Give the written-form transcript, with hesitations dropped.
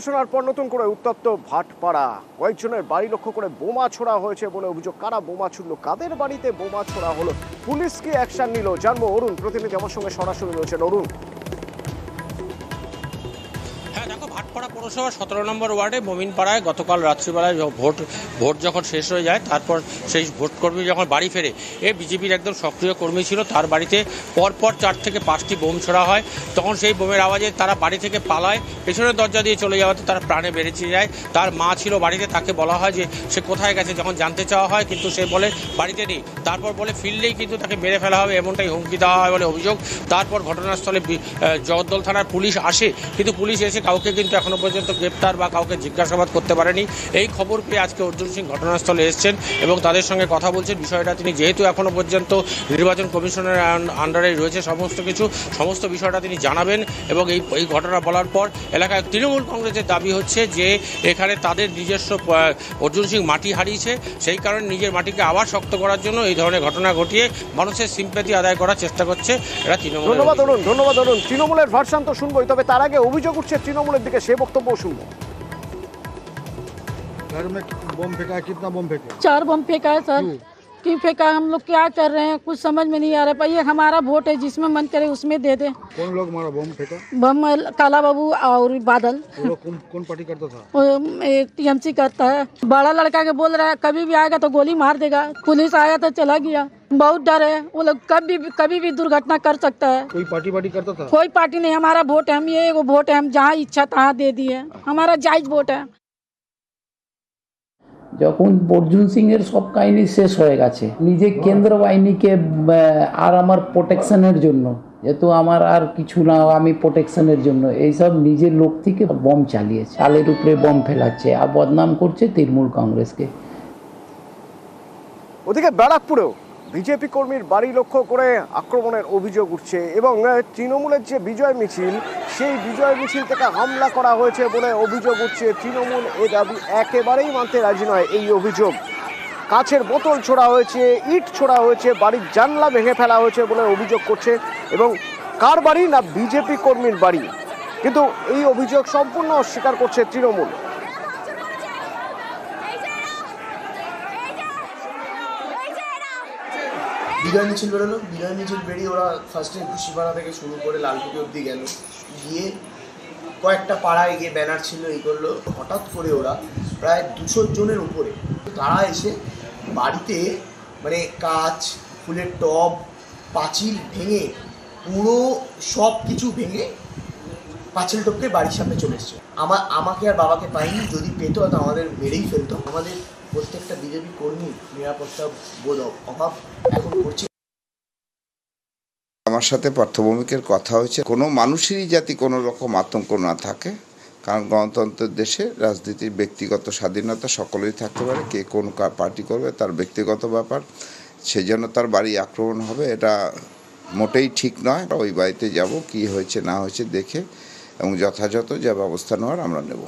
শোনার পর নতুন করে উত্তপ্ত ভাটপাড়া। কয়েকজনের বাড়ি লক্ষ্য করে বোমা ছোড়া হয়েছে বলে অভিযোগ। কারা বোমা ছুড়ল, কাদের বাড়িতে বোমা ছোড়া হলো, পুলিশ কি অ্যাকশন নিল, জানবো। অরুণ প্রতিনিধি আমার সঙ্গে সরাসরি রয়েছেন। অরুণ, দেখো, ভাটপাড়া পৌরসভার 17 নম্বর ওয়ার্ডে মোমিনপাড়ায় গতকাল রাত্রিবেলায় ভোট যখন শেষ হয়ে যায়, তারপর সেই ভোটকর্মী যখন বাড়ি ফেরে, বিজেপির একদম সক্রিয় কর্মী ছিল, তার বাড়িতে পরপর 4 থেকে 5টি বোম ছোড়া হয়। তখন সেই বোমের আওয়াজে তারা বাড়ি থেকে পালায়, পেছনের দরজা দিয়ে চলে যাওয়াতে তারা প্রাণে বেরিয়ে যায়। তার মা ছিল বাড়িতে, তাকে বলা হয় যে সে কোথায় গেছে, যখন জানতে চাওয়া হয় কিন্তু সে বলে বাড়িতে নেই। তারপর বলে ফিরলেই কিন্তু তাকে মেরে ফেলা হবে, এমনটাই হুমকি দেওয়া হয় বলে অভিযোগ। তারপর ঘটনাস্থলে জগদ্দল থানার পুলিশ আসে, কিন্তু পুলিশ এসে কাউকে কিন্তু এখনো পর্যন্ত গ্রেপ্তার বা কাউকে জিজ্ঞাসাবাদ করতে পারেনি। এই খবর পেয়ে আজকে অর্জুন সিং ঘটনাস্থলে এসেছেন এবং তাদের সঙ্গে কথা বলছেন। বিষয়টা তিনি যেহেতু এখনো পর্যন্ত নির্বাচন কমিশনের আন্ডারে রয়েছে, সমস্ত বিষয়টা তিনি জানাবেন। এবং এই ঘটনা বলার পর এলাকায় তৃণমূল কংগ্রেসের দাবি হচ্ছে যে এখানে তাদের নিজস্ব অর্জুন সিং মাটি হারিয়েছে, সেই কারণে নিজের মাটিকে আবার শক্ত করার জন্য এই ধরনের ঘটনা ঘটিয়ে মানুষের সিম্প্যাথি আদায় করার চেষ্টা করছে এরা তৃণমূল। ধন্যবাদ অরুণ। তৃণমূলের ভার্সান তো শুনবোই, তবে তার আগে অভিযোগ উঠছে তৃণমূলের দিকে, সে বক্তব্য শুনবো। घर में बम फेंका है, कितना बम फेंका? 4 बम फेंका है सर। क्यों फेंका, हम लोग क्या कर रहे हैं कुछ समझ में नहीं आ रहा है। ये हमारा वोट है, जिसमें मन करे उसमें दे दे। कौन लोग मारा बम फेंका? बम काला बाबू और बादल। वो लोग कौन पार्टी करता था? वो टीएमसी करता है। बड़ा लड़का के बोल रहा है कभी भी आएगा तो गोली मार देगा। पुलिस आया तो चला गया। बहुत डर है, वो लोग कभी भी दुर्घटना कर सकता है। कोई पार्टी करता था? कोई पार्टी नहीं, हमारा वोट है, हम ये एगो वोट है, हम जहाँ इच्छा तहाँ दे दिए। हमारा जायज वोट है। যখন অর্জুন সিং এর সব কাহিনী শেষ হয়ে গেছে, নিজে কেন্দ্র বাহিনীকে আর আমার প্রোটেকশনের জন্য, যেহেতু আমার আর কিছু না, আমি প্রোটেকশনের জন্য এইসব নিজের লোক থেকে বম চালিয়েছে, চালের উপরে বম ফেলাচ্ছে আর বদনাম করছে তৃণমূল কংগ্রেসকে। ওদিকে ব্যারাকপুরেও বিজেপি কর্মীর বাড়ি লক্ষ্য করে আক্রমণের অভিযোগ উঠছে এবং তৃণমূলের যে বিজয় মিছিল, সেই বিজয় মিছিল থেকে হামলা করা হয়েছে বলে অভিযোগ উঠছে। তৃণমূল এ দাবি একেবারেই মানতে রাজি নয়। এই অভিযোগ, কাছের বোতল ছোড়া হয়েছে, ইট ছোড়া হয়েছে, বাড়ির জানলা ভেঙে ফেলা হয়েছে বলে অভিযোগ করছে। এবং কার বাড়ি না বিজেপি কর্মীর বাড়ি, কিন্তু এই অভিযোগ সম্পূর্ণ অস্বীকার করছে তৃণমূল। বিজয় মিছিল বেরোলো, বিজয় মিছিল বেরিয়ে ওরা ফার্স্টে ঘুষিপাড়া থেকে শুরু করে লালকুটি অবধি গেল, গিয়ে কয়েকটা পাড়ায় গিয়ে ব্যানার ছিল, এই করলো। হঠাৎ করে ওরা প্রায় 200 জনের উপরে তারা এসে বাড়িতে মানে কাঁচ, ফুলের টব, পাঁচিল ভেঙে, পুরো সব কিছু ভেঙে পাঁচিল টপকে বাড়ির সামনে চলে এসছে। আমাকে আর বাবাকে পাইনি, যদি পেত তো আমাদের মেরেই ফেলতো। আমাদের প্রত্যেকটা বিজেপি কর্মী নিরাপত্তা বোধ অভাব এখন করছে। আমার সাথে পার্থভৌমিকের কথা হয়েছে, কোনো মানুষেরই যাতে কোনো রকম আতঙ্ক না থাকে, কারণ গণতন্ত্রের দেশে রাজনীতির ব্যক্তিগত স্বাধীনতা সকলেই থাকতে পারে, কে কোন পার্টি করবে তার ব্যক্তিগত ব্যাপার, সেই জন্য তার বাড়ি আক্রমণ হবে এটা মোটেই ঠিক নয়। ওই বাড়িতে যাব, কি হয়েছে না হয়েছে দেখে এবং যথাযথ যা ব্যবস্থা নেওয়ার আমরা নেব।